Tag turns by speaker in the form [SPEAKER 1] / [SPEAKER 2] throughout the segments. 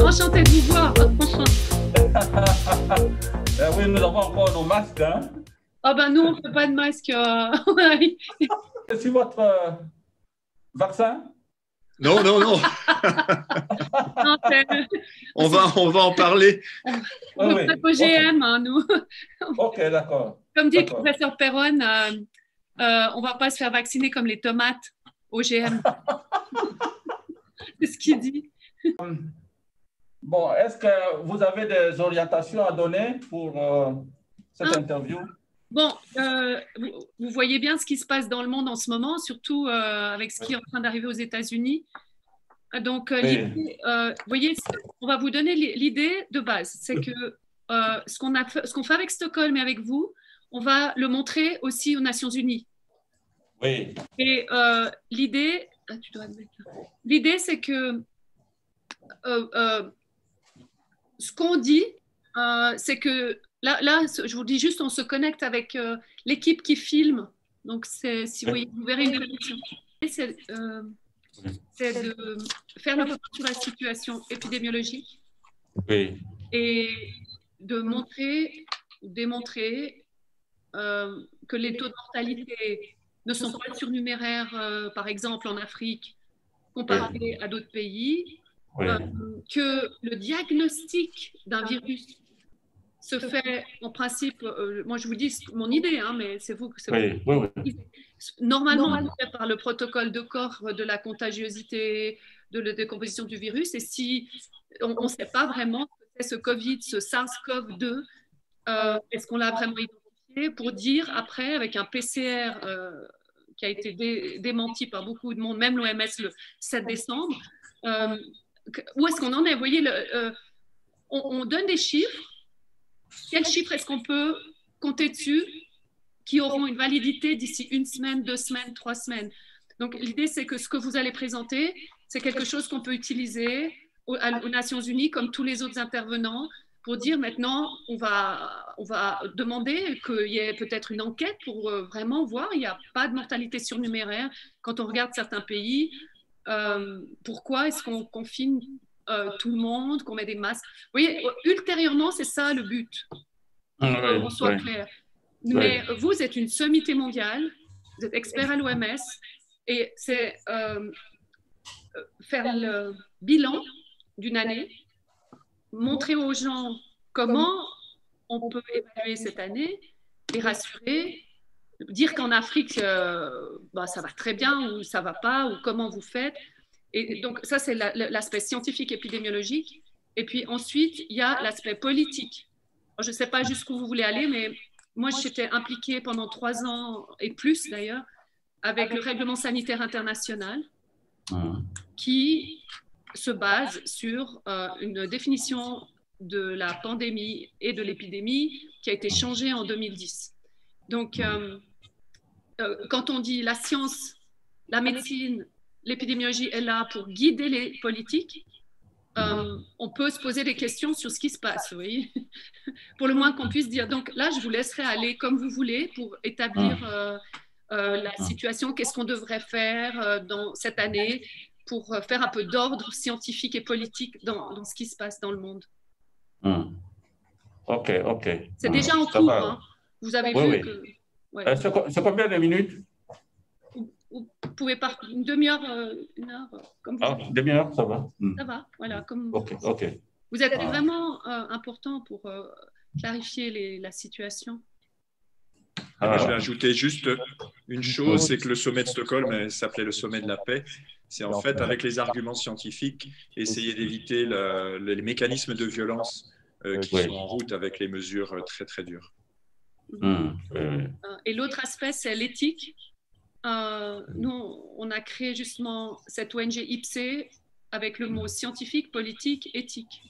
[SPEAKER 1] Enchantée de vous voir.
[SPEAKER 2] Oui, nous avons encore nos masques. Hein?
[SPEAKER 1] Ah ben nous, on ne fait pas de masque.
[SPEAKER 2] C'est votre vaccin?
[SPEAKER 3] Non, non, non.
[SPEAKER 1] Non,
[SPEAKER 3] On va en parler.
[SPEAKER 1] on
[SPEAKER 2] Oui,
[SPEAKER 1] fait pas OGM, hein, nous.
[SPEAKER 2] Ok, d'accord.
[SPEAKER 1] Comme dit le professeur Perron, on ne va pas se faire vacciner comme les tomates OGM. C'est ce qu'il dit.
[SPEAKER 2] Bon, est-ce que vous avez des orientations à donner pour cette interview?
[SPEAKER 1] Bon, vous voyez bien ce qui se passe dans le monde en ce moment, surtout avec ce qui est en train d'arriver aux États-Unis. Donc,
[SPEAKER 2] Oui.
[SPEAKER 1] vous voyez, on va vous donner l'idée de base. C'est que ce qu'on fait avec Stockholm et avec vous, on va le montrer aussi aux Nations Unies.
[SPEAKER 2] Oui.
[SPEAKER 1] Et l'idée, l'idée, c'est que ce qu'on dit, c'est que là, je vous dis juste, on se connecte avec l'équipe qui filme. Donc, si vous voyez, vous verrez une connexion. C'est de faire le point sur la situation épidémiologique et de montrer ou démontrer que les taux de mortalité ne sont pas surnuméraires, par exemple en Afrique, comparé à d'autres pays, que le diagnostic d'un virus se fait en principe, moi je vous dis mon idée, hein, mais c'est vous. Normalement, on le fait par le protocole de corps de la contagiosité, de la décomposition du virus. Et si on ne sait pas vraiment ce que c'est ce Covid, ce SARS-CoV-2, est-ce qu'on l'a vraiment identifié pour dire après, avec un PCR qui a été démenti par beaucoup de monde, même l'OMS le 7 décembre, où est-ce qu'on en est? Vous voyez, on donne des chiffres. Quels chiffres est-ce qu'on peut compter dessus qui auront une validité d'ici 1 semaine, 2 semaines, 3 semaines? Donc, l'idée, c'est que ce que vous allez présenter, c'est quelque chose qu'on peut utiliser aux Nations Unies, comme tous les autres intervenants, pour dire maintenant, on va demander qu'il y ait peut-être une enquête pour vraiment voir, il n'y a pas de mortalité surnuméraire. Quand on regarde certains pays, pourquoi est-ce qu'on confine tout le monde, qu'on met des masques? Vous voyez, ultérieurement, c'est ça le but, qu'on soit clair. Mais vous êtes une sommité mondiale, vous êtes expert à l'OMS, et c'est faire le bilan d'une année, montrer aux gens comment on peut évaluer cette année, les rassurer, dire qu'en Afrique, ça va très bien ou ça va pas, ou comment vous faites. Et donc, ça, c'est l'aspect scientifique épidémiologique. Et puis ensuite, il y a l'aspect politique. Alors, je ne sais pas jusqu'où vous voulez aller, mais moi, j'étais impliquée pendant 3 ans et plus d'ailleurs avec le règlement sanitaire international qui se base sur une définition de la pandémie et de l'épidémie qui a été changée en 2010. Donc, quand on dit la science, la médecine, l'épidémiologie est là pour guider les politiques, on peut se poser des questions sur ce qui se passe, oui. Pour le moins qu'on puisse dire. Donc là, je vous laisserai aller comme vous voulez pour établir la situation, qu'est-ce qu'on devrait faire dans cette année pour faire un peu d'ordre scientifique et politique dans ce qui se passe dans le monde.
[SPEAKER 2] Ok.
[SPEAKER 1] C'est déjà en cours, hein. Vous avez vu que... Ouais.
[SPEAKER 2] C'est combien de minutes?
[SPEAKER 1] Vous pouvez par une demi-heure, 1 heure, comme vous voulez.
[SPEAKER 2] Demi-heure, ça va.
[SPEAKER 1] Ça va, voilà. Comme
[SPEAKER 2] Ok.
[SPEAKER 1] vous êtes vraiment important pour clarifier la situation.
[SPEAKER 3] Je vais ajouter juste une chose, c'est que le sommet de Stockholm s'appelait le sommet de la paix. C'est en fait, avec les arguments scientifiques, essayer d'éviter les mécanismes de violence qui sont en route avec les mesures très, très dures.
[SPEAKER 1] Et l'autre aspect, c'est l'éthique. Nous, on a créé justement cette ONG IPSE avec le mot scientifique, politique, éthique.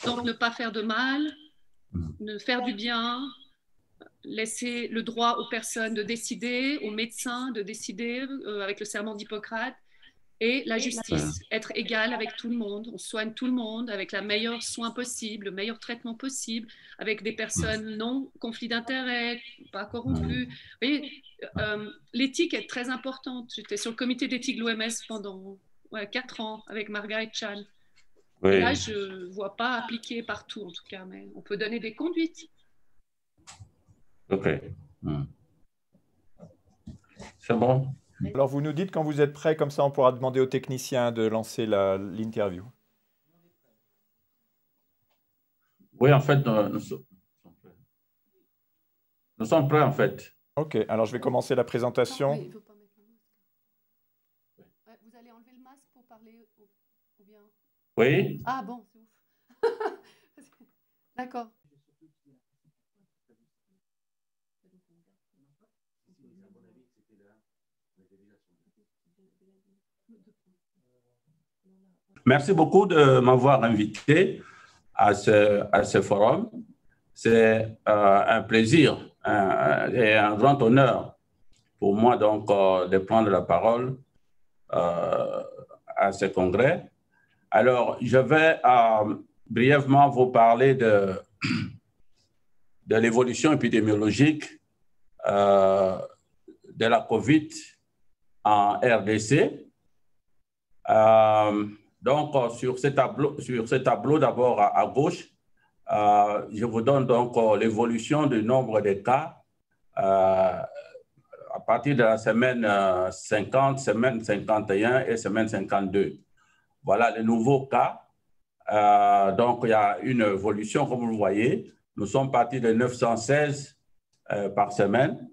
[SPEAKER 1] Donc, ne pas faire de mal, ne faire du bien, laisser le droit aux personnes de décider, aux médecins de décider avec le serment d'Hippocrate, et la justice, être égal avec tout le monde. On soigne tout le monde avec la meilleure soin possible, le meilleur traitement possible, avec des personnes non conflits d'intérêts, pas corrompues. Vous voyez, l'éthique est très importante. J'étais sur le comité d'éthique de l'OMS pendant 4 ans avec Margaret Chan.
[SPEAKER 2] Oui.
[SPEAKER 1] Et là, je ne vois pas appliquer partout, en tout cas, mais on peut donner des conduites.
[SPEAKER 2] OK. C'est bon.
[SPEAKER 3] Alors, vous nous dites quand vous êtes prêt, comme ça on pourra demander aux techniciens de lancer l'interview.
[SPEAKER 2] Oui, en fait, nous sommes prêts, en fait.
[SPEAKER 3] Ok, alors je vais commencer la présentation.
[SPEAKER 1] Il faut pas mettre le masque. Vous allez enlever le masque pour parler ou bien...
[SPEAKER 2] Oui.
[SPEAKER 1] Ah bon, c'est ouf. D'accord.
[SPEAKER 2] Merci beaucoup de m'avoir invité à ce forum. C'est un plaisir et un grand honneur pour moi donc de prendre la parole à ce congrès. Alors, je vais brièvement vous parler de l'évolution épidémiologique de la COVID en RDC. Donc, sur ce tableau d'abord à gauche, je vous donne donc l'évolution du nombre de cas à partir de la semaine 50, semaine 51 et semaine 52. Voilà les nouveaux cas. Donc, il y a une évolution, comme vous le voyez. Nous sommes partis de 916 par semaine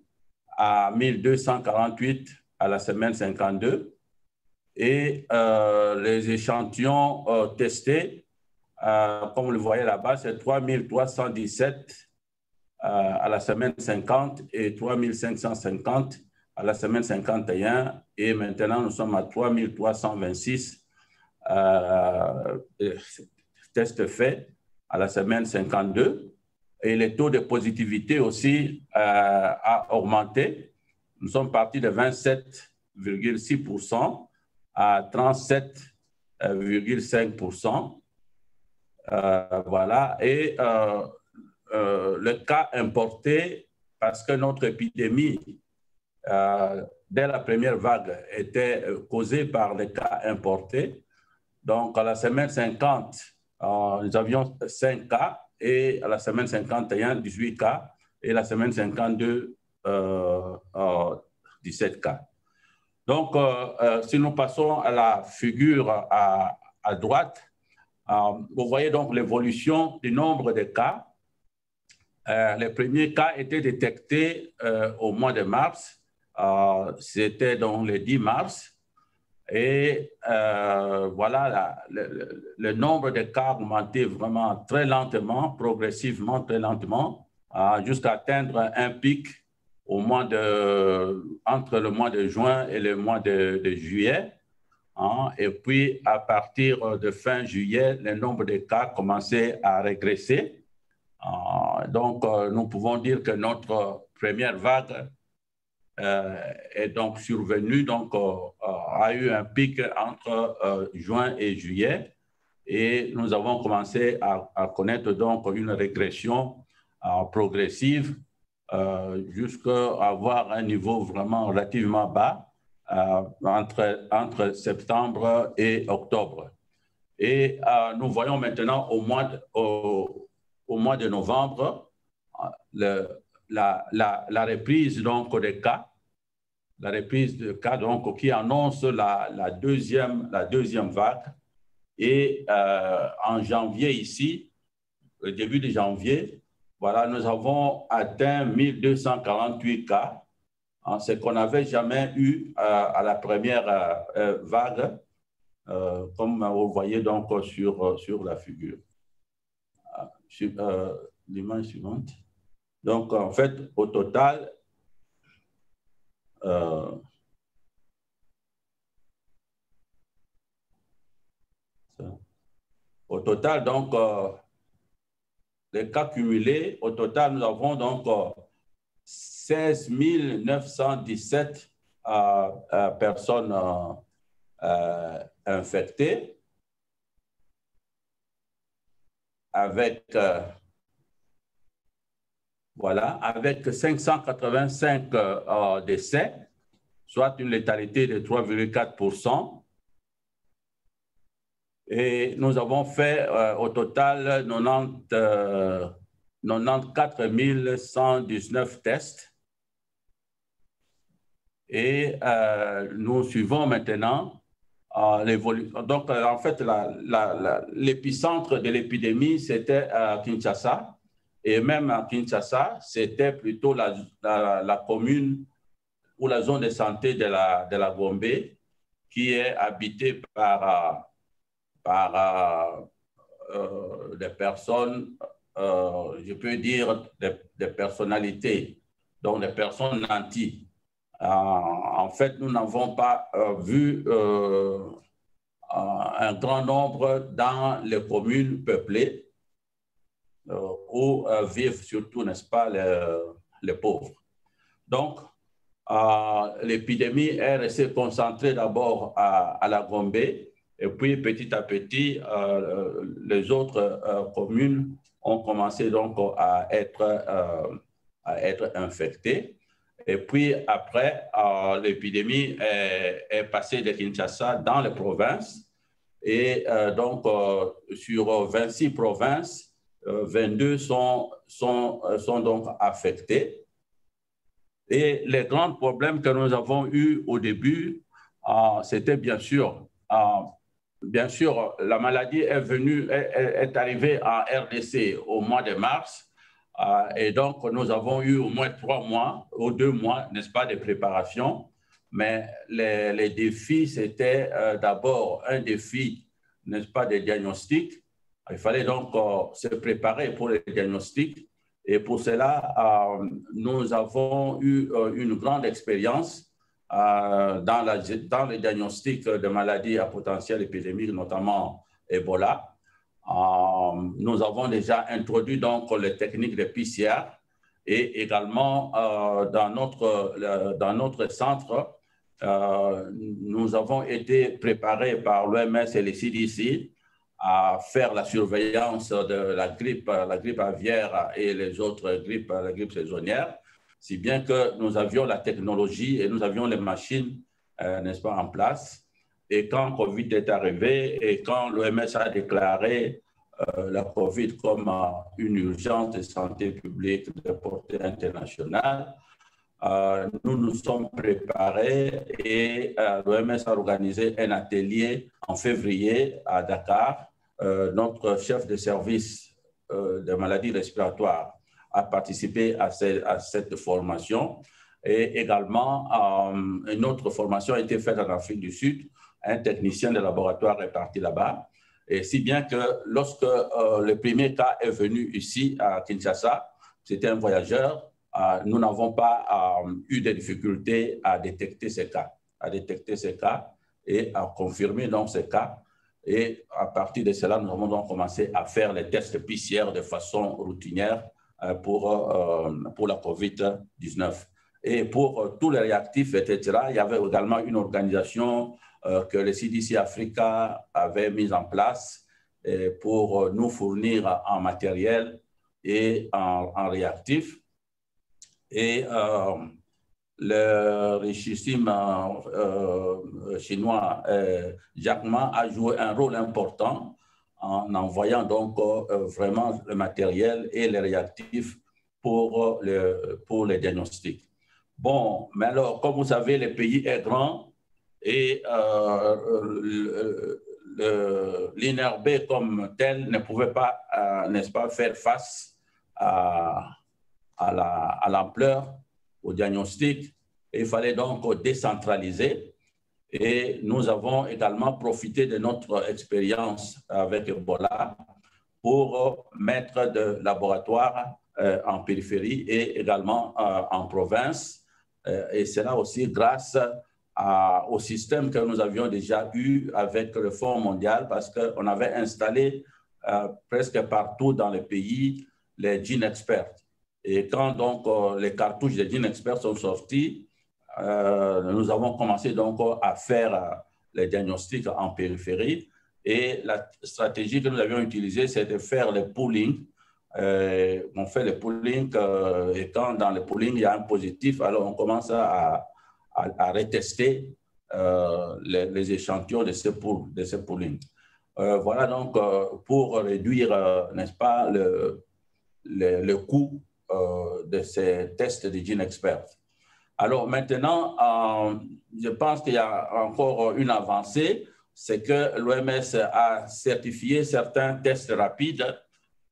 [SPEAKER 2] à 1248 à la semaine 52. Et les échantillons testés, comme vous le voyez là-bas, c'est 3317 à la semaine 50 et 3550 à la semaine 51. Et maintenant, nous sommes à 3326 tests faits à la semaine 52. Et le taux de positivité aussi a augmenté. Nous sommes partis de 27,6% à 37,5%. Voilà. Et le cas importé, parce que notre épidémie, dès la première vague, était causée par les cas importés. Donc, à la semaine 50, nous avions 5 cas, et à la semaine 51, 18 cas, et la semaine 52, 17 cas. Donc, si nous passons à la figure à droite, vous voyez donc l'évolution du nombre de cas. Les premiers cas étaient détectés au mois de mars. C'était donc le 10 mars. Et voilà, le nombre de cas a augmenté vraiment très lentement, progressivement, très lentement, jusqu'à atteindre un pic entre le mois de juin et le mois de juillet. Et puis, à partir de fin juillet, le nombre de cas commençait à régresser. Donc, nous pouvons dire que notre première vague est donc survenue, donc a eu un pic entre juin et juillet, et nous avons commencé à connaître donc une régression progressive jusqu'à avoir un niveau vraiment relativement bas entre septembre et octobre. Et nous voyons maintenant au mois de novembre la reprise donc des cas. La reprise de cas donc, qui annonce la deuxième vague. Et en janvier ici, au début de janvier, voilà, nous avons atteint 1248 cas, ce qu'on n'avait jamais eu à la première vague, comme vous voyez donc sur la figure. L'image suivante. Donc, en fait, au total, donc, les cas cumulés, au total, nous avons donc 16 917 personnes infectées, avec 585 décès, soit une létalité de 3,4%. Et nous avons fait au total 94 119 tests. Et nous suivons maintenant l'évolution. Donc, en fait, l'épicentre de l'épidémie, c'était à Kinshasa. Et même à Kinshasa, c'était plutôt la commune ou la zone de santé de la Gombe qui est habitée par des personnes, je peux dire des personnalités, donc des personnes nantis. En fait, nous n'avons pas vu un grand nombre dans les communes peuplées où vivent surtout, n'est-ce pas, les pauvres. Donc, l'épidémie est restée concentrée d'abord à la Gombe, et puis petit à petit, les autres communes ont commencé donc à être infectées. Et puis après, l'épidémie est passée de Kinshasa dans les provinces. Et donc, sur 26 provinces, 22 sont donc affectées. Et les grands problèmes que nous avons eus au début, c'était bien sûr, la maladie est arrivée en RDC au mois de mars. Et donc, nous avons eu au moins 3 mois ou 2 mois, n'est-ce pas, de préparation. Mais les défis, c'était d'abord un défi, n'est-ce pas, de diagnostic. Il fallait donc se préparer pour les diagnostics. Et pour cela, nous avons eu une grande expérience dans le diagnostic de maladies à potentiel épidémique, notamment Ebola. Nous avons déjà introduit donc les techniques de PCR et également dans notre centre, nous avons été préparés par l'OMS et les CDC à faire la surveillance de la grippe aviaire et les autres grippes, la grippe saisonnière, si bien que nous avions la technologie et nous avions les machines, n'est-ce pas, en place. Et quand Covid est arrivé et quand l'OMS a déclaré la Covid comme une urgence de santé publique de portée internationale, nous nous sommes préparés et l'OMS a organisé un atelier en février à Dakar. Notre chef de service de maladies respiratoires a participé à cette formation. Et également, une autre formation a été faite en Afrique du Sud. Un technicien de laboratoire est parti là-bas. Et si bien que lorsque le premier cas est venu ici à Kinshasa, c'était un voyageur, nous n'avons pas eu de difficultés à détecter ces cas, et à confirmer donc ces cas. Et à partir de cela, nous avons donc commencé à faire les tests PCR de façon routinière pour la COVID-19. Et pour tous les réactifs, etc., il y avait également une organisation que le CDC Africa avait mise en place pour nous fournir en matériel et en réactifs. Et le richissime chinois Jack Ma a joué un rôle important en envoyant donc vraiment le matériel et les réactifs pour les diagnostics. Bon, mais alors, comme vous savez, le pays est grand et l'INRB comme tel ne pouvait pas, n'est-ce pas, faire face à l'ampleur, au diagnostic. Il fallait donc décentraliser. Et nous avons également profité de notre expérience avec Ebola pour mettre des laboratoires en périphérie et également en province. Et c'est là aussi grâce au système que nous avions déjà eu avec le Fonds mondial, parce qu'on avait installé presque partout dans le pays les Gene Experts. Et quand donc les cartouches des Gene Experts sont sorties, nous avons commencé donc à faire les diagnostics en périphérie. Et la stratégie que nous avions utilisée, c'est de faire le pooling. On fait le pooling et quand dans le pooling, il y a un positif, alors on commence à retester les échantillons de ce pooling. Voilà donc pour réduire, n'est-ce pas, le coût de ces tests de GeneXpert. Alors maintenant, je pense qu'il y a encore une avancée, c'est que l'OMS a certifié certains tests rapides,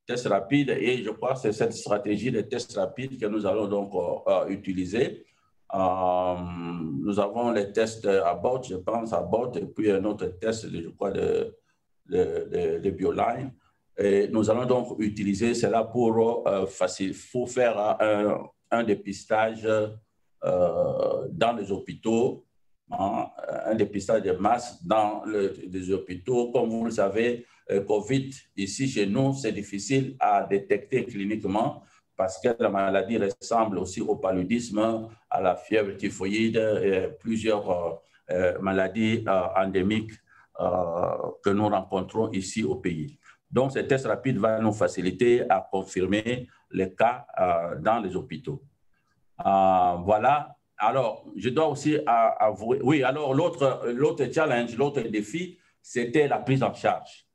[SPEAKER 2] et je crois que c'est cette stratégie de tests rapides que nous allons donc utiliser. Nous avons les tests Abbott, je pense, Abbott, et puis un autre test, je crois, de BioLine. Et nous allons donc utiliser cela pour faire un dépistage dans les hôpitaux, hein, un dépistage de masse dans les hôpitaux. Comme vous le savez, COVID, ici chez nous, c'est difficile à détecter cliniquement parce que la maladie ressemble aussi au paludisme, à la fièvre typhoïde et plusieurs maladies endémiques que nous rencontrons ici au pays. Donc, ce test rapide va nous faciliter à confirmer les cas dans les hôpitaux. Voilà. Alors, je dois aussi avouer... Oui, alors l'autre challenge, l'autre défi, c'était la prise en charge.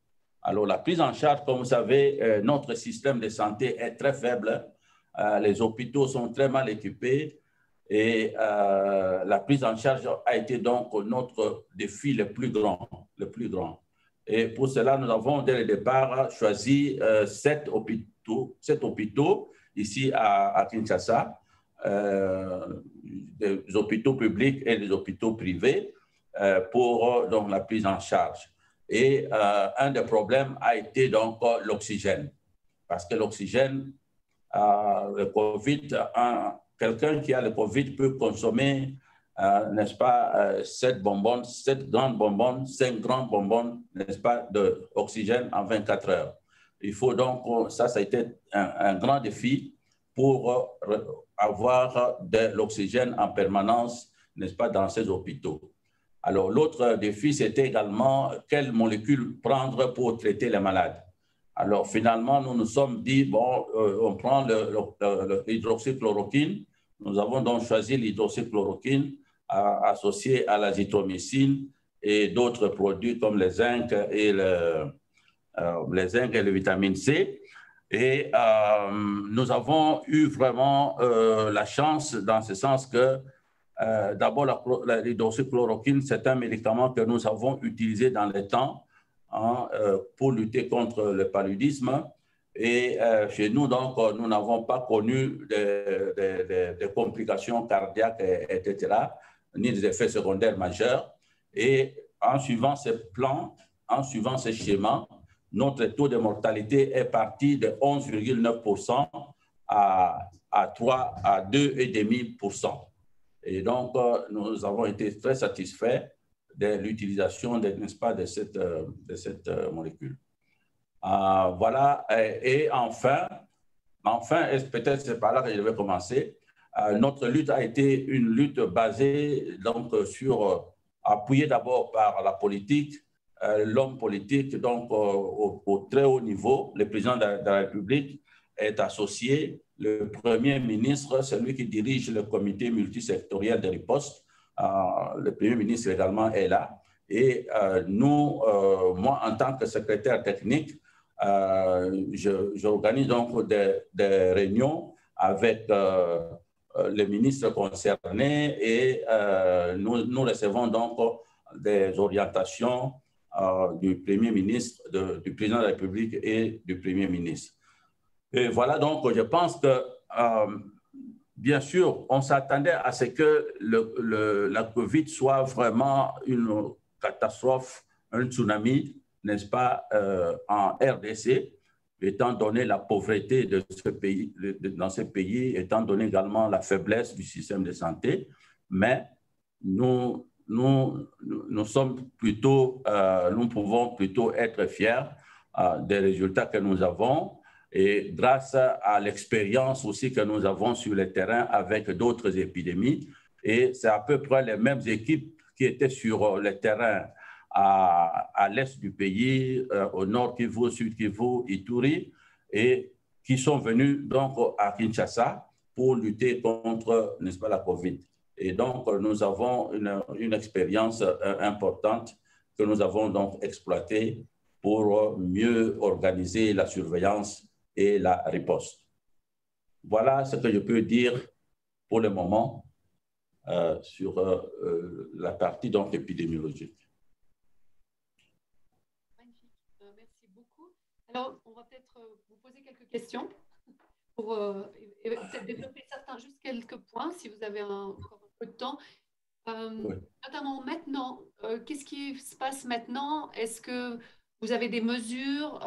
[SPEAKER 2] Alors, la prise en charge, comme vous savez, notre système de santé est très faible. Les hôpitaux sont très mal équipés et la prise en charge a été donc notre défi le plus grand. Et pour cela, nous avons dès le départ choisi 7 hôpitaux ici à Kinshasa, des hôpitaux publics et des hôpitaux privés pour donc la prise en charge. Et un des problèmes a été donc l'oxygène, parce que l'oxygène, le COVID, quelqu'un qui a le COVID peut consommer, n'est-ce pas, 7 grandes bonbonnes, 5 grandes bonbonnes, n'est-ce pas, d'oxygène en 24 heures. Il faut donc, ça a été un grand défi pour avoir de l'oxygène en permanence, n'est-ce pas, dans ces hôpitaux. Alors, l'autre défi, c'était également quelle molécule prendre pour traiter les malades. Alors, finalement, nous nous sommes dit, bon, on prend l'hydroxychloroquine. Nous avons donc choisi l'hydroxychloroquine associée à l'azithromycine et d'autres produits comme les zinc et le vitamine C. Et nous avons eu vraiment la chance dans ce sens que d'abord, l'hydroxychloroquine, c'est un médicament que nous avons utilisé dans le temps pour lutter contre le paludisme. Et chez nous, donc, nous n'avons pas connu de complications cardiaques, etc., ni des effets secondaires majeurs. Et en suivant ces plans, en suivant ces schémas, notre taux de mortalité est parti de 11,9% à 2,5%. Et donc, nous avons été très satisfaits de l'utilisation, n'est-ce pas, de cette molécule. Voilà. Et enfin, et peut-être c'est par là que je vais commencer, notre lutte a été une lutte basée donc, appuyée d'abord par la politique, l'homme politique, donc au très haut niveau. Le président de la République est associé. Le Premier ministre, c'est lui qui dirige le comité multisectoriel de riposte. Le Premier ministre également est là. Et moi, en tant que secrétaire technique, j'organise donc des réunions avec les ministres concernés et nous recevons donc des orientations du Premier ministre, du président de la République et du Premier ministre. Et voilà, donc, je pense que, bien sûr, on s'attendait à ce que la COVID soit vraiment une catastrophe, un tsunami, n'est-ce pas, en RDC, étant donné la pauvreté de ce pays, dans ce pays, étant donné également la faiblesse du système de santé. Mais nous sommes plutôt, nous pouvons plutôt être fiers des résultats que nous avons. Et grâce à l'expérience aussi que nous avons sur le terrain avec d'autres épidémies, et c'est à peu près les mêmes équipes qui étaient sur le terrain à l'est du pays, au nord Kivu, au sud Kivu, Ituri, et qui sont venus donc à Kinshasa pour lutter contre, n'est-ce pas, la COVID. Et donc, nous avons une expérience importante que nous avons donc exploitée pour mieux organiser la surveillance et la riposte. Voilà ce que je peux dire pour le moment sur la partie donc épidémiologique.
[SPEAKER 1] Magnifique, merci beaucoup. Alors, on va peut-être vous poser quelques questions pour peut-être développer juste quelques points si vous avez encore un peu de temps. Oui. Notamment maintenant, qu'est-ce qui se passe maintenant? Est-ce que vous avez des mesures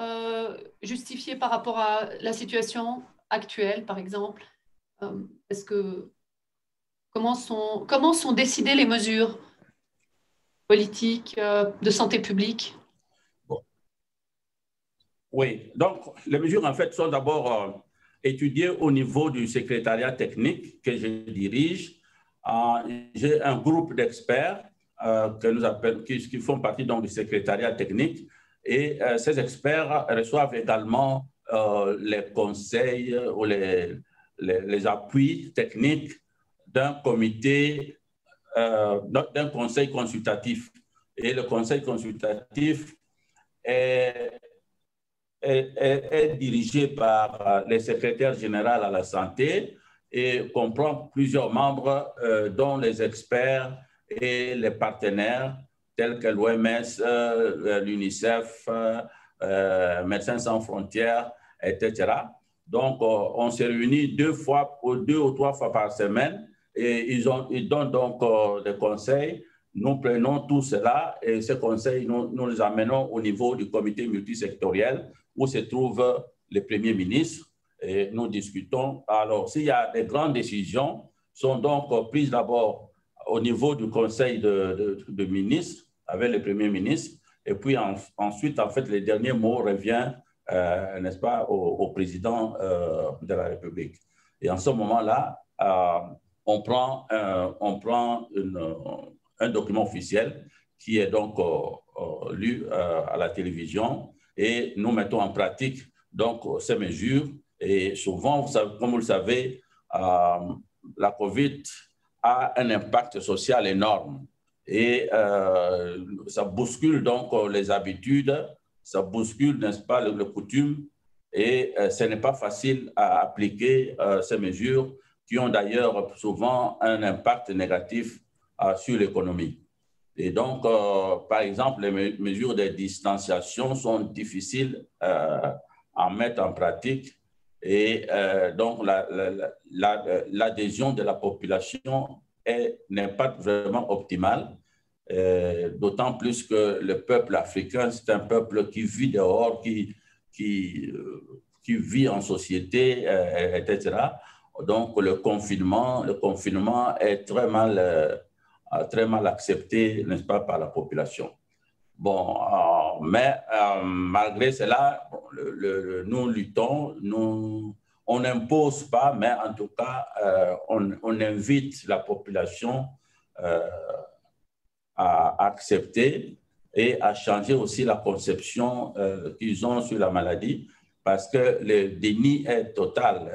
[SPEAKER 1] justifiées par rapport à la situation actuelle, par exemple? Comment sont décidées les mesures politiques de santé publique?
[SPEAKER 2] Bon. Oui, donc les mesures en fait sont d'abord étudiées au niveau du secrétariat technique que je dirige. J'ai un groupe d'experts que nous appelons, qui font partie donc, du secrétariat technique, et ces experts reçoivent également les conseils ou les appuis techniques d'un comité, d'un conseil consultatif. Et le conseil consultatif est dirigé par le secrétaire général à la santé et comprend plusieurs membres, dont les experts et les partenaires tels que l'OMS, l'UNICEF, Médecins sans frontières, etc. Donc, on se réunit deux ou trois fois par semaine et ils donnent donc des conseils. Nous prenons tout cela et ces conseils, nous les amenons au niveau du comité multisectoriel où se trouve le Premier ministre et nous discutons. Alors, s'il y a des grandes décisions, sont donc prises d'abord au niveau du conseil de ministres avec le Premier ministre et puis ensuite, en fait, le dernier mot revient, n'est-ce pas, au président de la République. Et en ce moment-là, on prend un document officiel qui est donc lu à la télévision et nous mettons en pratique donc ces mesures. Et souvent, comme vous le savez, la COVID a un impact social énorme et ça bouscule donc les habitudes, ça bouscule, n'est-ce pas, le coutume et ce n'est pas facile à appliquer ces mesures qui ont d'ailleurs souvent un impact négatif sur l'économie. Et donc, par exemple, les mesures de distanciation sont difficiles à mettre en pratique et donc l'adhésion de la population n'est pas vraiment optimale, d'autant plus que le peuple africain, c'est un peuple qui vit dehors, qui vit en société, etc. Donc, le confinement est très mal accepté, n'est-ce pas, par la population. Bon, mais malgré cela, nous luttons, on n'impose pas, mais en tout cas, on invite la population à accepter et à changer aussi la conception qu'ils ont sur la maladie, parce que le déni est total,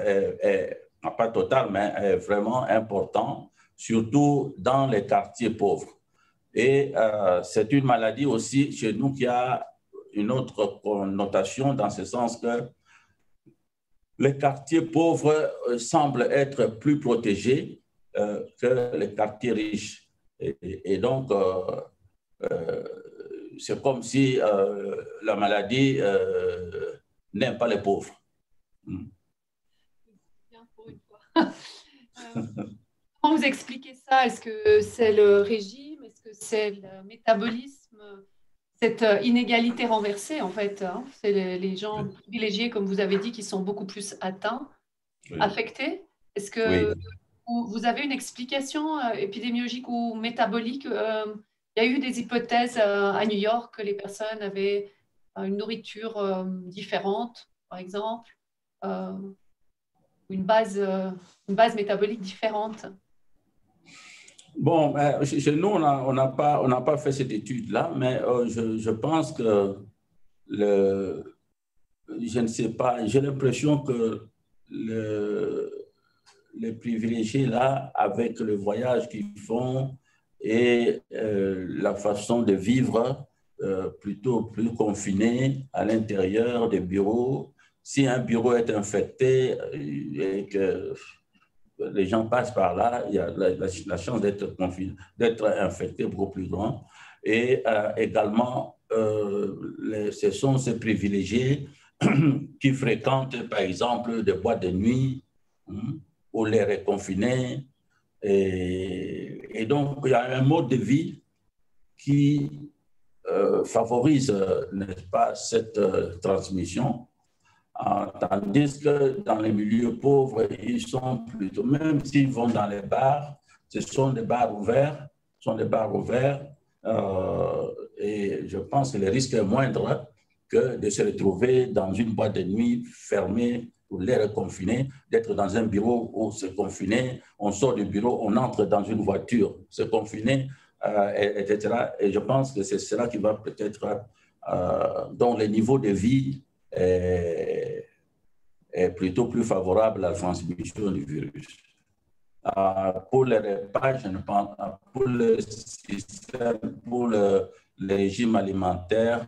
[SPEAKER 2] pas total, mais est vraiment important, surtout dans les quartiers pauvres. Et c'est une maladie aussi chez nous qui a une autre connotation dans ce sens que les quartiers pauvres semblent être plus protégés que les quartiers riches. Et donc, c'est comme si la maladie n'aime pas les pauvres.
[SPEAKER 1] Bien pour une fois. Comment vous expliquez ça? Est-ce que c'est le régime? Est-ce que c'est le métabolisme? Cette inégalité renversée, en fait, hein? C'est les gens privilégiés, comme vous avez dit, qui sont beaucoup plus atteints, affectés. Est-ce que vous avez une explication épidémiologique ou métabolique? Il y a eu des hypothèses à New York que les personnes avaient une nourriture différente, par exemple, une base métabolique différente.
[SPEAKER 2] Bon, chez nous, on n'a pas fait cette étude-là, mais je pense que, je ne sais pas, j'ai l'impression que les privilégiés, là, avec le voyage qu'ils font et la façon de vivre, plutôt plus confinés à l'intérieur des bureaux. Si un bureau est infecté et que les gens passent par là, il y a la chance d'être infecté beaucoup plus grande. Et également, ce sont ces privilégiés qui fréquentent, par exemple, des boîtes de nuit où l'air est confiné. Et donc, il y a un mode de vie qui favorise, n'est-ce pas, cette transmission. Tandis que dans les milieux pauvres, ils sont plutôt, même s'ils vont dans les bars, ce sont des bars ouverts, et je pense que le risque est moindre que de se retrouver dans une boîte de nuit fermée où l'air est confiné, d'être dans un bureau où c'est confiné, on sort du bureau, on entre dans une voiture, c'est confiné, etc. Et je pense que c'est cela qui va peut-être, dans les niveaux de vie, est plutôt plus favorable à la transmission du virus. Pour les repas, je ne pense pas. Pour le système, pour le régime alimentaire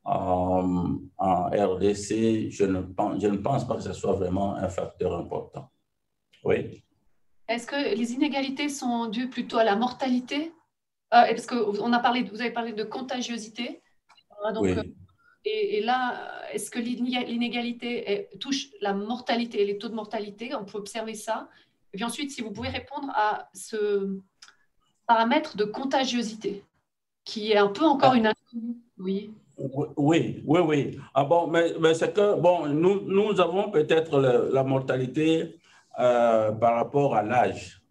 [SPEAKER 2] en RDC, je ne pense pas que ce soit vraiment un facteur important. Oui.
[SPEAKER 1] Est-ce que les inégalités sont dues plutôt à la mortalité? Parce que vous avez parlé de contagiosité. Donc,
[SPEAKER 2] oui.
[SPEAKER 1] Et là, est-ce que l'inégalité touche la mortalité et les taux de mortalité? On peut observer ça. Et puis ensuite, si vous pouvez répondre à ce paramètre de contagiosité, qui est un peu encore une inconnue. Oui.
[SPEAKER 2] Oui. Ah bon, mais c'est que, bon, nous avons peut-être la mortalité par rapport à l'âge.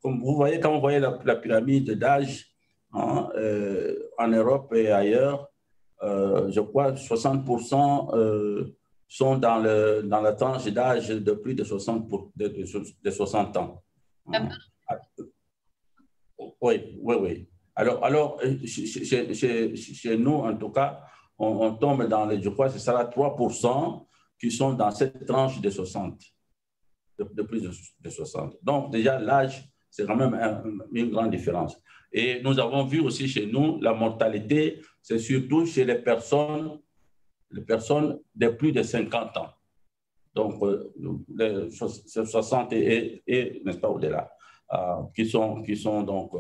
[SPEAKER 2] Comme vous voyez, quand vous voyez la pyramide d'âge en Europe et ailleurs, je crois que 60% sont dans la tranche d'âge de plus de 60 ans. Oui. Alors chez nous, en tout cas, on tombe dans je crois que ce sera 3% qui sont dans cette tranche de 60, de plus de 60. Donc, déjà, l'âge, c'est quand même une grande différence. Et nous avons vu aussi chez nous, la mortalité, c'est surtout chez les personnes de plus de 50 ans. Donc, 60 et n'est-ce pas, au-delà, qui sont donc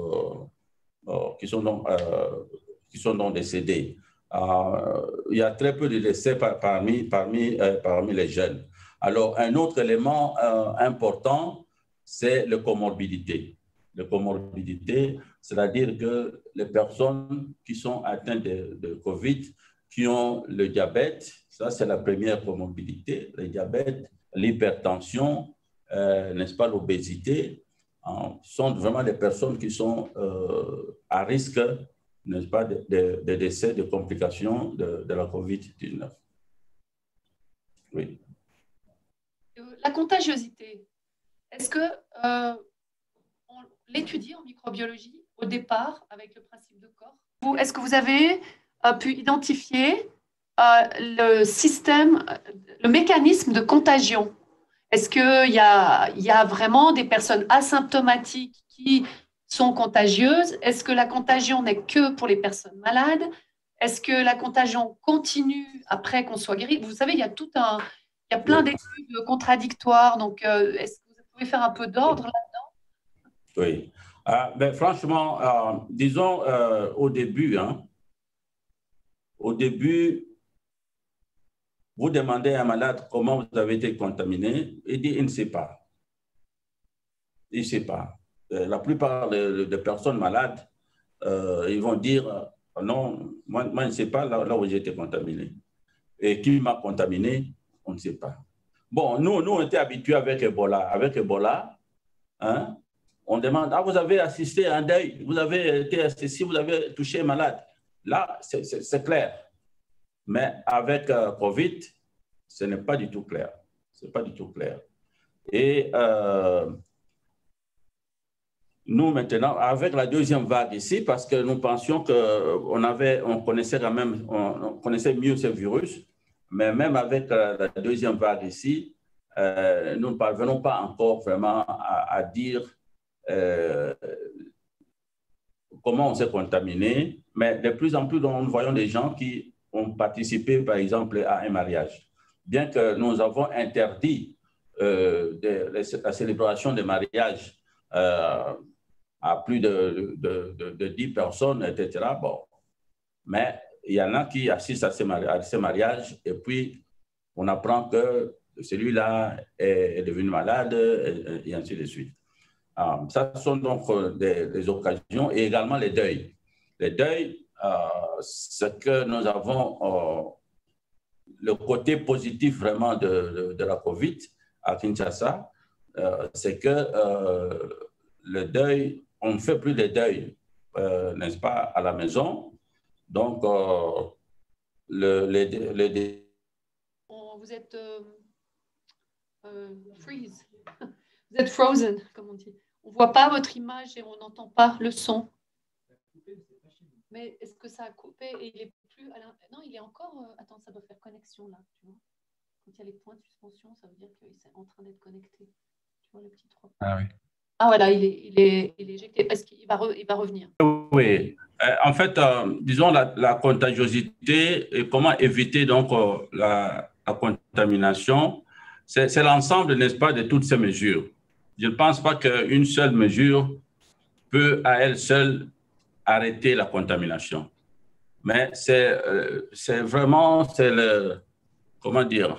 [SPEAKER 2] décédés. Il y a très peu de décès parmi les jeunes. Alors, un autre élément important, c'est la comorbidité. La comorbidité, c'est-à-dire que les personnes qui sont atteintes de COVID, qui ont le diabète, ça c'est la première comorbidité, le diabète, l'hypertension, n'est-ce pas, l'obésité, sont vraiment des personnes qui sont à risque, n'est-ce pas, de décès, de complications de la COVID-19. Oui.
[SPEAKER 1] La contagiosité, est-ce que on l'étudie en microbiologie au départ avec le principe de corps? Est-ce que vous avez pu identifier le mécanisme de contagion? Est-ce qu'il y a vraiment des personnes asymptomatiques qui sont contagieuses? Est-ce que la contagion n'est que pour les personnes malades? Est-ce que la contagion continue après qu'on soit guéri? Vous savez, il y a plein d'études contradictoires. Donc, est-ce que vous pouvez faire un peu d'ordre là-dedans?
[SPEAKER 2] Oui. Ben, franchement, disons au début, vous demandez à un malade comment vous avez été contaminé, il dit il ne sait pas. Il ne sait pas. La plupart des personnes malades, ils vont dire non, moi je ne sais pas là où j'ai été contaminé. Et qui m'a contaminé, on ne sait pas. Bon, nous on était habitués avec Ebola. Avec Ebola, on demande, vous avez assisté à un deuil, vous avez été assisté, vous avez touché un malade. Là, c'est clair. Mais avec COVID, ce n'est pas du tout clair. Ce n'est pas du tout clair. Et nous, maintenant, avec la deuxième vague ici, parce que nous pensions qu'on connaissait quand même, on connaissait mieux ce virus, mais même avec la deuxième vague ici, nous ne parvenons pas encore vraiment à dire comment on s'est contaminé, mais de plus en plus, nous voyons des gens qui ont participé, par exemple, à un mariage. Bien que nous avons interdit la célébration des mariages à plus de 10 personnes, etc. Bon. Mais il y en a qui assistent à ces mariages et puis on apprend que celui-là est devenu malade et ainsi de suite. Ça sont donc des occasions et également les deuils. Les deuils, ce que nous avons, le côté positif vraiment de la COVID à Kinshasa, c'est que le deuil, on ne fait plus de deuil, n'est-ce pas, à la maison. Donc,
[SPEAKER 1] vous êtes freeze. Vous êtes frozen, comme on dit. On ne voit pas votre image et on n'entend pas le son. Mais est-ce que ça a coupé et il est plus à non, il est encore. Attends, ça doit faire connexion là. Tu vois, quand il y a les points de suspension, ça veut dire qu'il est en train d'être connecté. Tu vois le petit 3. Ah oui. Ah voilà, il est éjecté. Est-ce qu'il va revenir?
[SPEAKER 2] Oui. En fait, disons la contagiosité et comment éviter donc la contamination, c'est l'ensemble, n'est-ce pas, de toutes ces mesures. Je ne pense pas qu'une seule mesure peut à elle seule arrêter la contamination. Mais c'est vraiment, comment dire,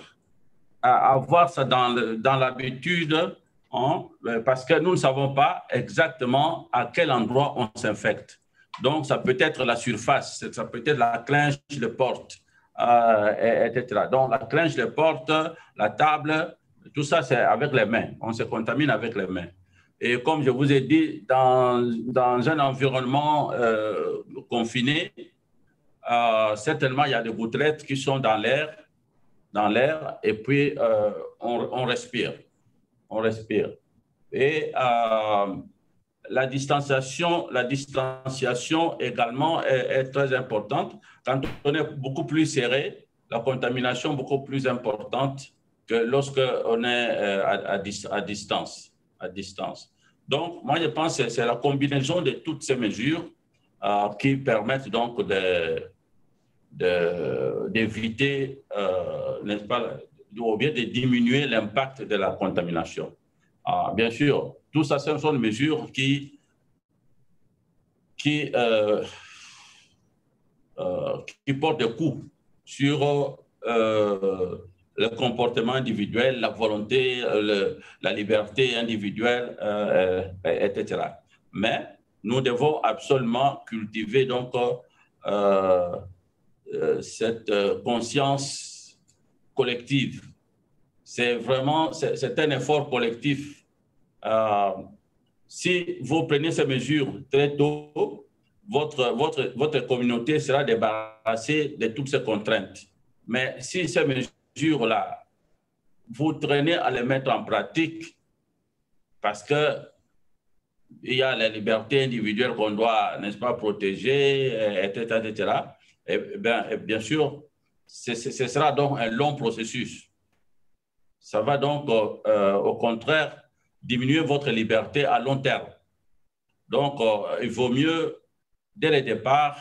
[SPEAKER 2] avoir ça dans l'habitude, hein, parce que nous ne savons pas exactement à quel endroit on s'infecte. Donc, ça peut être la surface, ça peut être la clinche de porte, etc. Donc, la clinche de porte, la table, tout ça, c'est avec les mains. On se contamine avec les mains. Et comme je vous ai dit, dans un environnement confiné, certainement, il y a des gouttelettes qui sont dans l'air, et puis on respire. On respire. Et la distanciation également est très importante. Quand on est beaucoup plus serré, la contamination est beaucoup plus importante que lorsqu'on est à distance. Donc, moi, je pense que c'est la combinaison de toutes ces mesures qui permettent donc d'éviter, n'est-ce pas, ou bien de diminuer l'impact de la contamination. Bien sûr, tout ça, ce sont des mesures qui portent des coûts sur le comportement individuel, la volonté, la liberté individuelle, etc. Mais nous devons absolument cultiver donc cette conscience collective. C'est un effort collectif. Si vous prenez ces mesures très tôt, votre communauté sera débarrassée de toutes ces contraintes. Mais si ces mesures-là, vous traînez à les mettre en pratique parce qu'il y a la liberté individuelle qu'on doit, n'est-ce pas, protéger, etc. Et bien sûr, ce sera donc un long processus. Ça va donc, au contraire, diminuer votre liberté à long terme. Donc, il vaut mieux, dès le départ,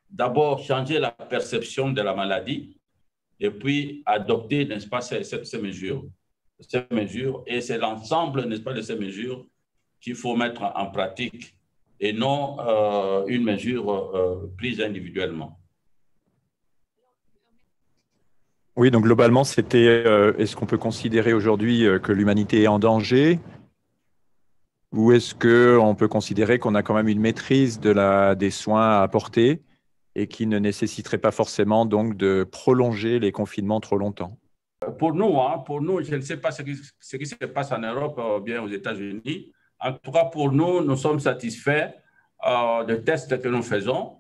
[SPEAKER 2] d'abord changer la perception de la maladie et puis adopter, n'est-ce pas, ces mesures. Et c'est l'ensemble, n'est-ce pas, de ces mesures qu'il faut mettre en pratique et non une mesure prise individuellement.
[SPEAKER 3] Oui, donc globalement, c'était est-ce qu'on peut considérer aujourd'hui que l'humanité est en danger ou est-ce qu'on peut considérer qu'on a quand même une maîtrise des soins à apporter et qui ne nécessiterait pas forcément donc de prolonger les confinements trop longtemps?
[SPEAKER 2] Pour nous, je ne sais pas ce qui se passe en Europe ou bien aux États-Unis. En tout cas, pour nous, nous sommes satisfaits des tests que nous faisons.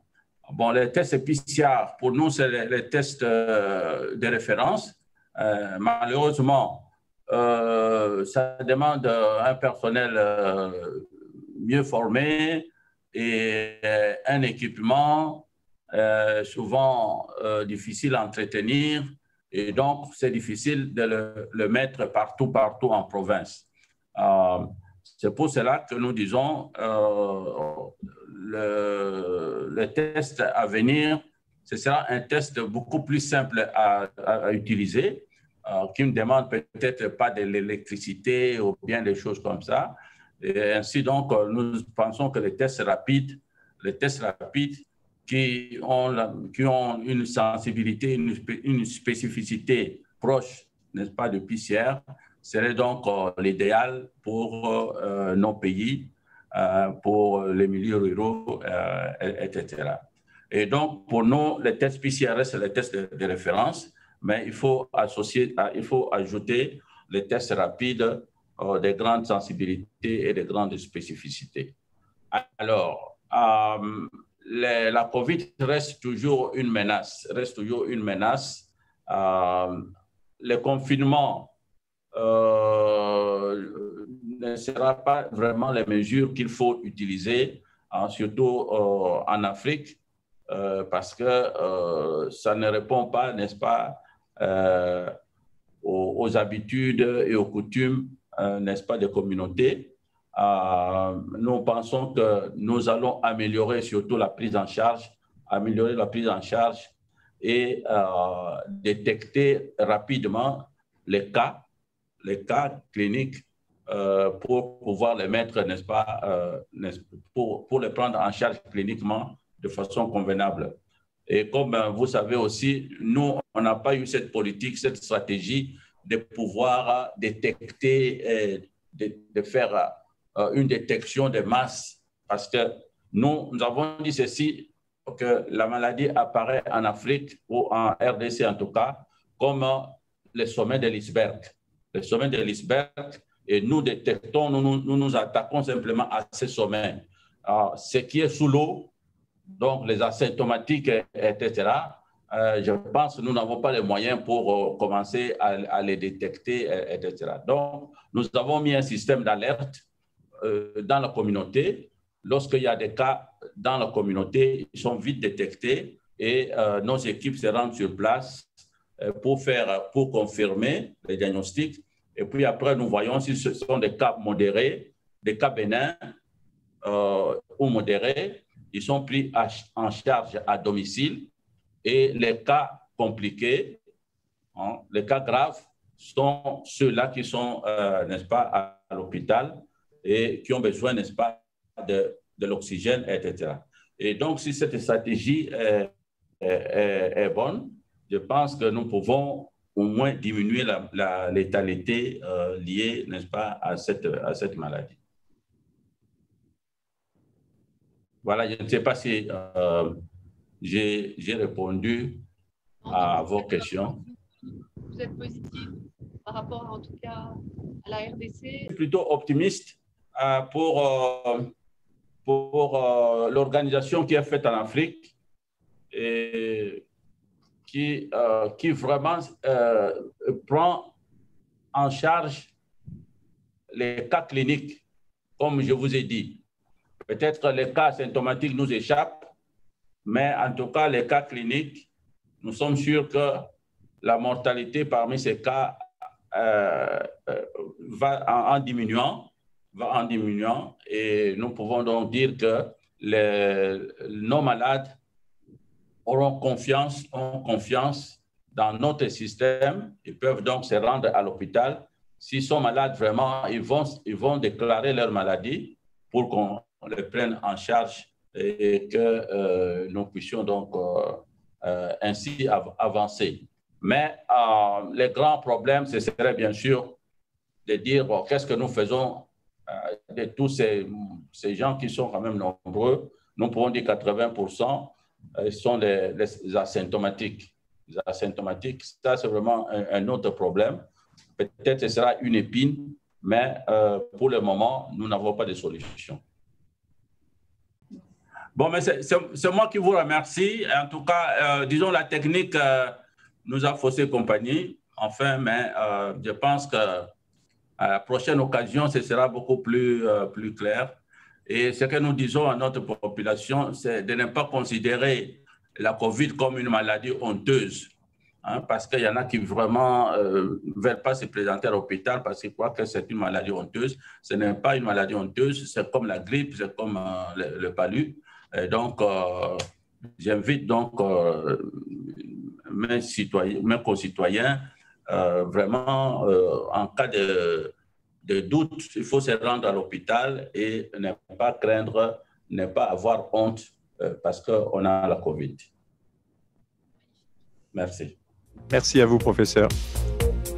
[SPEAKER 2] Bon, les tests PCR, pour nous, c'est les tests de référence. Malheureusement, ça demande un personnel mieux formé et un équipement souvent difficile à entretenir. Et donc, c'est difficile de le mettre partout en province. C'est pour cela que nous disons le test à venir, ce sera un test beaucoup plus simple à utiliser, qui ne demande peut-être pas de l'électricité ou bien des choses comme ça. Et ainsi donc, nous pensons que les tests rapides qui ont une sensibilité, une spécificité proche, n'est-ce pas, de PCR, serait donc l'idéal pour nos pays, pour les milieux ruraux, etc. Et donc, pour nous, les tests PCR, c'est les tests de référence, mais il faut ajouter les tests rapides des grandes sensibilités et des grandes spécificités. Alors, la COVID reste toujours une menace, le confinement ne sera pas vraiment les mesures qu'il faut utiliser, surtout en Afrique, parce que ça ne répond pas, n'est-ce pas, aux habitudes et aux coutumes, n'est-ce pas, des communautés. Nous pensons que nous allons améliorer surtout la prise en charge, et détecter rapidement les cas cliniques pour pouvoir les mettre, n'est-ce pas, pour les prendre en charge cliniquement de façon convenable. Et comme vous savez aussi, nous, on n'a pas eu cette politique, cette stratégie de pouvoir détecter, de faire une détection de masse, parce que nous avons dit ceci, que la maladie apparaît en Afrique ou en RDC en tout cas, comme le sommet de l'iceberg. Le sommet de l'iceberg, et nous détectons, nous nous attaquons simplement à ce sommet. Alors, ce qui est sous l'eau, donc les asymptomatiques, etc., je pense que nous n'avons pas les moyens pour commencer à les détecter, etc. Donc, nous avons mis un système d'alerte dans la communauté. Lorsqu'il y a des cas dans la communauté, ils sont vite détectés et nos équipes se rendent sur place pour confirmer les diagnostics. Et puis après, nous voyons si ce sont des cas modérés, des cas bénins ou modérés. Ils sont pris en charge à domicile. Et les cas compliqués, les cas graves, sont ceux-là qui sont, n'est-ce pas, à l'hôpital et qui ont besoin, n'est-ce pas, de l'oxygène, etc. Et donc, si cette stratégie est bonne, je pense que nous pouvons au moins diminuer la létalité liée, n'est-ce pas, à cette maladie. Voilà, je ne sais pas si j'ai répondu à vos questions.
[SPEAKER 1] Vous êtes positif par rapport, en tout cas, à la RDC? Je suis
[SPEAKER 2] plutôt optimiste pour l'organisation qui est faite en Afrique et qui vraiment prend en charge les cas cliniques, comme je vous ai dit. Peut-être que les cas symptomatiques nous échappent, mais en tout cas, les cas cliniques, nous sommes sûrs que la mortalité parmi ces cas va en diminuant, et nous pouvons donc dire que nos malades auront confiance dans notre système. Ils peuvent donc se rendre à l'hôpital. S'ils sont malades vraiment, ils vont déclarer leur maladie pour qu'on les prenne en charge et que nous puissions donc ainsi avancer. Mais le grand problème, ce serait bien sûr de dire bon, qu'est-ce que nous faisons de tous ces gens qui sont quand même nombreux. Nous pouvons dire 80% sont les asymptomatiques. Les asymptomatiques, ça c'est vraiment un autre problème. Peut-être que ce sera une épine, mais pour le moment, nous n'avons pas de solution. Bon, mais c'est moi qui vous remercie. En tout cas, disons, la technique nous a faussé compagnie. Enfin, mais je pense qu'à la prochaine occasion, ce sera beaucoup plus clair. Et ce que nous disons à notre population, c'est de ne pas considérer la COVID comme une maladie honteuse. hein, parce qu'il y en a qui vraiment ne veulent pas se présenter à l'hôpital parce qu'ils croient que c'est une maladie honteuse. Ce n'est pas une maladie honteuse, c'est comme la grippe, c'est comme le palu. Et donc, j'invite donc mes concitoyens, vraiment, en cas de doute, il faut se rendre à l'hôpital et ne pas craindre, ne pas avoir honte parce qu'on a la COVID. Merci.
[SPEAKER 4] Merci à vous, professeur.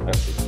[SPEAKER 2] Merci.